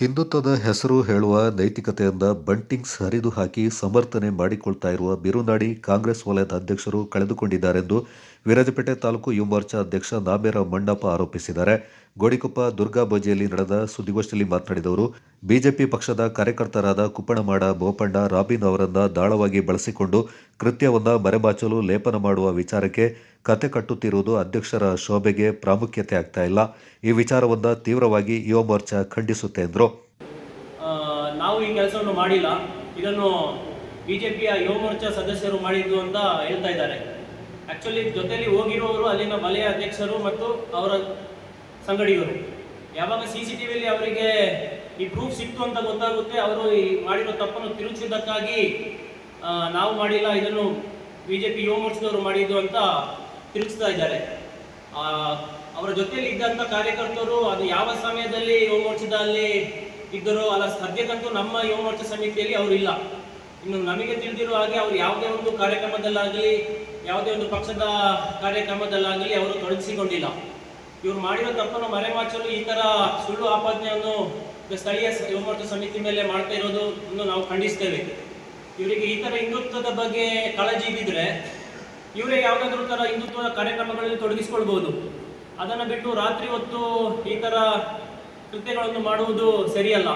ಹಿಂದುತ್ವದ ಹೆಸರು ಹೇಳುವ ನೈತಿಕತೆಯಿಂದ ಬಂಟಿಂಗ್ಸ್ ಹರಿದು ಹಾಕಿ ಸಮರ್ಥನೆ ಮಾಡಿಕೊಳ್ತಾ ಇರುವ ಬಿರುನಾಡಿ ಕಾಂಗ್ರೆಸ್ ವಲಯದ ಅಧ್ಯಕ್ಷರು ಕಳೆದುಕೊಂಡಿದ್ದಾರೆಂದು ವಿರಾಜಪೇಟೆ ತಾಲೂಕು ಯುವ ಮೋರ್ಚಾ ಅಧ್ಯಕ್ಷ ನಾಬೇರ ಮಣ್ಣಪ್ಪ ಆರೋಪಿಸಿದ್ದಾರೆ. ಗೋಡಿಕೊಪ್ಪ ದುರ್ಗಾಬಜಿಯಲ್ಲಿ ನಡೆದ ಸುದ್ದಿಗೋಷ್ಠಿಯಲ್ಲಿ ಮಾತನಾಡಿದ ಅವರು, ಬಿಜೆಪಿ ಪಕ್ಷದ ಕಾರ್ಯಕರ್ತರಾದ ಕುಪ್ಪಣಮಾಡ ಬೋಪಣ್ಣ ರಾಬಿನ್ ಅವರನ್ನ ದಾಳವಾಗಿ ಬಳಸಿಕೊಂಡು ಕೃತ್ಯವನ್ನ ಮರೆಮಾಚಲು ಲೇಪನ ಮಾಡುವ ವಿಚಾರಕ್ಕೆ ಕತೆ ಕಟ್ಟುತ್ತಿರುವುದು ಅಧ್ಯಕ್ಷರ ಶೋಭೆಗೆ ಪ್ರಾಮುಖ್ಯತೆ ಆಗ್ತಾ ಇಲ್ಲ. ಈ ವಿಚಾರವನ್ನ ತೀವ್ರವಾಗಿ ಯುವ ಮೋರ್ಚಾ ಖಂಡಿಸುತ್ತೆ ಎಂದರು. ನಾವು ಈ ಕೆಲಸವನ್ನು ಮಾಡಿಲ್ಲ, ಇದನ್ನು ಬಿಜೆಪಿಯ ಯುವ ಮೋರ್ಚಾ ಸದಸ್ಯರು ಮಾಡಿದ್ದು ಅಂತ ಹೇಳ್ತಾ ಇದ್ದಾರೆ. ಆಕ್ಚುಲಿ ಜೊತೆಯಲ್ಲಿ ಹೋಗಿರುವವರು ಅಲ್ಲಿನ ವಲಯ ಅಧ್ಯಕ್ಷರು ಮತ್ತು ಅವರ ಸಂಗಡಿಗರು. ಯಾವಾಗ CCTVಯಲ್ಲಿ ಅವರಿಗೆ ಈ ಪ್ರೂಫ್ ಸಿಕ್ತು ಅಂತ ಗೊತ್ತಾಗುತ್ತೆ, ಅವರು ಈ ಮಾಡಿರೋ ತಪ್ಪನ್ನು ತಿರುಗಿಸಿದ್ದಕ್ಕಾಗಿ ನಾವು ಮಾಡಿಲ್ಲ, ಇದನ್ನು ಬಿಜೆಪಿ ಯುವ ಮೋರ್ಚಾದವರು ಮಾಡಿದ್ದು ಅಂತ ತಿರುಗಿಸ್ತಾ ಇದ್ದಾರೆ. ಅವರ ಜೊತೆಯಲ್ಲಿ ಇದ್ದಂಥ ಕಾರ್ಯಕರ್ತರು ಅದು ಯಾವ ಸಮಯದಲ್ಲಿ ಯುವ ಮೋರ್ಚಾದಲ್ಲಿ ಇದ್ದರು ಅಲ್ಲ, ಸದ್ಯಕ್ಕಂತೂ ನಮ್ಮ ಯುವ ಮೋರ್ಚಾ ಸಮಿತಿಯಲ್ಲಿ ಅವರು ಇಲ್ಲ. ಇನ್ನು ನಮಗೆ ತಿಳಿದಿರೋ ಹಾಗೆ ಅವರು ಯಾವುದೇ ಒಂದು ಕಾರ್ಯಕ್ರಮದಲ್ಲಾಗಲಿ ಯಾವುದೇ ಒಂದು ಪಕ್ಷದ ಕಾರ್ಯಕ್ರಮದಲ್ಲಾಗಲಿ ಅವರು ತೊಡಗಿಸಿಕೊಂಡಿಲ್ಲ. ಇವರು ಮಾಡಿರೋ ತಪ್ಪನ್ನು ಮರೆಮಾಚಲು ಈ ಥರ ಸುಳ್ಳು ಆಪಾದನೆಯನ್ನು ಸ್ಥಳೀಯ ಯುವ ಮೋರ್ಚಾ ಸಮಿತಿ ಮೇಲೆ ಮಾಡ್ತಾ ಇರೋದು ನಾವು ಖಂಡಿಸ್ತೇವೆ. ಇವರಿಗೆ ಈ ಥರ ಹಿಂದುತ್ವದ ಬಗ್ಗೆ ಕಾಳಜಿ ಇದ್ದಿದ್ರೆ ಇವರೇ ಯಾವುದಾದ್ರೂ ಥರ ಹಿಂದುತ್ವದ ಕಾರ್ಯಕ್ರಮಗಳಲ್ಲಿ ತೊಡಗಿಸ್ಕೊಳ್ಬೋದು. ಅದನ್ನು ಬಿಟ್ಟು ರಾತ್ರಿ ಹೊತ್ತು ಈ ಥರ ಕೃತ್ಯಗಳನ್ನು ಮಾಡುವುದು ಸರಿಯಲ್ಲ.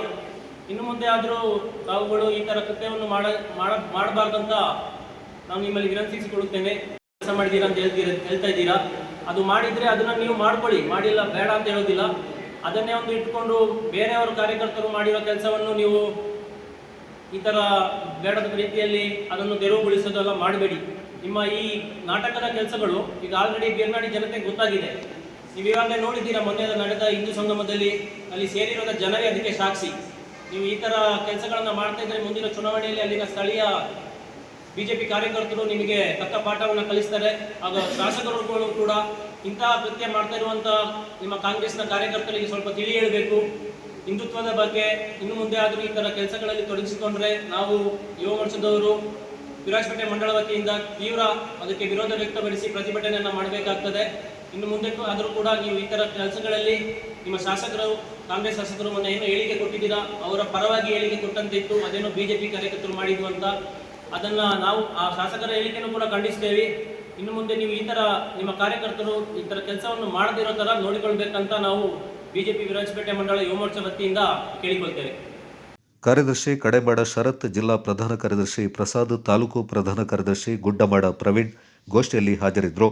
ಇನ್ನು ಮುಂದೆ ಆದರೂ ತಾವುಗಳು ಈ ಥರ ಕೃತ್ಯವನ್ನು ಮಾಡಬಾರ್ದಂತ ನಾನು ನಿಮ್ಮಲ್ಲಿ ವಿನಂತಿಸಿಕೊಳ್ಳುತ್ತೇನೆ. ಕೆಲಸ ಮಾಡಿದ್ದೀರಾ ಅಂತ ಹೇಳ್ತಾ ಇದ್ದೀರಾ, ಅದು ಮಾಡಿದರೆ ಅದನ್ನು ನೀವು ಮಾಡ್ಕೊಳ್ಳಿ, ಮಾಡಿಲ್ಲ ಬೇಡ ಅಂತ ಹೇಳೋದಿಲ್ಲ. ಅದನ್ನೇ ಒಂದು ಇಟ್ಕೊಂಡು ಬೇರೆಯವರು ಕಾರ್ಯಕರ್ತರು ಮಾಡಿರೋ ಕೆಲಸವನ್ನು ನೀವು ಈ ಥರ ಬೇಡದ ರೀತಿಯಲ್ಲಿ ಅದನ್ನು ತೆರವುಗೊಳಿಸೋದೆಲ್ಲ ಮಾಡಬೇಡಿ. ನಿಮ್ಮ ಈ ನಾಟಕದ ಕೆಲಸಗಳು ಈಗ ಆಲ್ರೆಡಿ ಬಿರುನಾಡಿ ಜನತೆಗೆ ಗೊತ್ತಾಗಿದೆ. ನೀವು ಇವಾಗಲೇ ನೋಡಿದ್ದೀರಾ, ಮೊನ್ನೆ ನಡೆದ ಹಿಂದೂ ಸಂಗಮದಲ್ಲಿ ಅಲ್ಲಿ ಸೇರಿರೋದ ಜನರೇ ಅದಕ್ಕೆ ಸಾಕ್ಷಿ. ನೀವು ಈ ಥರ ಕೆಲಸಗಳನ್ನು ಮಾಡ್ತಾ ಇದ್ದರೆ ಮುಂದಿನ ಚುನಾವಣೆಯಲ್ಲಿ ಅಲ್ಲಿನ ಸ್ಥಳೀಯ ಬಿಜೆಪಿ ಕಾರ್ಯಕರ್ತರು ನಿಮಗೆ ತಕ್ಕ ಪಾಠವನ್ನು ಕಲಿಸ್ತಾರೆ. ಆಗ ಶಾಸಕರುಗಳು ಕೂಡ ಇಂತಹ ಕೃತ್ಯ ಮಾಡ್ತಾ ಇರುವಂಥ ನಿಮ್ಮ ಕಾಂಗ್ರೆಸ್ನ ಕಾರ್ಯಕರ್ತರಿಗೆ ಸ್ವಲ್ಪ ತಿಳಿ ಹೇಳಬೇಕು ಹಿಂದುತ್ವದ ಬಗ್ಗೆ. ಇನ್ನು ಮುಂದೆ ಆದರೂ ಈ ಥರ ಕೆಲಸಗಳಲ್ಲಿ ತೊಡಗಿಸಿಕೊಂಡ್ರೆ ನಾವು ಯುವ ಮೋರ್ಚಾದವರು ವಿರಾಜಪೇಟೆ ಮಂಡಳ ವತಿಯಿಂದ ತೀವ್ರ ಅದಕ್ಕೆ ವಿರೋಧ ವ್ಯಕ್ತಪಡಿಸಿ ಪ್ರತಿಭಟನೆಯನ್ನು ಮಾಡಬೇಕಾಗ್ತದೆ. ಇನ್ನು ಮುಂದಕ್ಕೂ ಆದರೂ ಕೂಡ ನೀವು ಈ ಥರ ಕೆಲಸಗಳಲ್ಲಿ ನಿಮ್ಮ ಶಾಸಕರು, ಕಾಂಗ್ರೆಸ್ ಶಾಸಕರು ಮೊನ್ನೆ ಏನು ಹೇಳಿಕೆ ಕೊಟ್ಟಿದ್ದೀರಾ, ಅವರ ಪರವಾಗಿ ಹೇಳಿಕೆ ಕೊಟ್ಟಂತಿತ್ತು, ಅದೇನೋ ಬಿಜೆಪಿ ಕಾರ್ಯಕರ್ತರು ಮಾಡಿದ್ದು ಅಂತ. ಅದನ್ನು ನಾವು ಆ ಶಾಸಕರ ಹೇಳಿಕೆಯನ್ನು ಕೂಡ ಖಂಡಿಸ್ತೇವೆ. ಇನ್ನು ಮುಂದೆ ನೀವು ಈ ಥರ ನಿಮ್ಮ ಕಾರ್ಯಕರ್ತರು ಈ ಥರ ಕೆಲಸವನ್ನು ಮಾಡದಿರೋ ಥರ ನೋಡಿಕೊಳ್ಬೇಕಂತ ನಾವು ಬಿಜೆಪಿ ವಿರಾಜಪೇಟೆ ಮಂಡಳ ಯುವ ಮೋರ್ಚಾ ವತಿಯಿಂದ ಕೇಳಿಕೊಳ್ತೇವೆ. ಕಾರ್ಯದರ್ಶಿ ಕಡೆಮಾಡ ಶರತ್, ಜಿಲ್ಲಾ ಪ್ರಧಾನ ಕಾರ್ಯದರ್ಶಿ ಪ್ರಸಾದ್, ತಾಲೂಕು ಪ್ರಧಾನ ಕಾರ್ಯದರ್ಶಿ ಗುಡ್ಡಮಾಡ ಪ್ರವೀಣ್ ಗೋಷ್ಠಿಯಲ್ಲಿ ಹಾಜರಿದ್ದರು.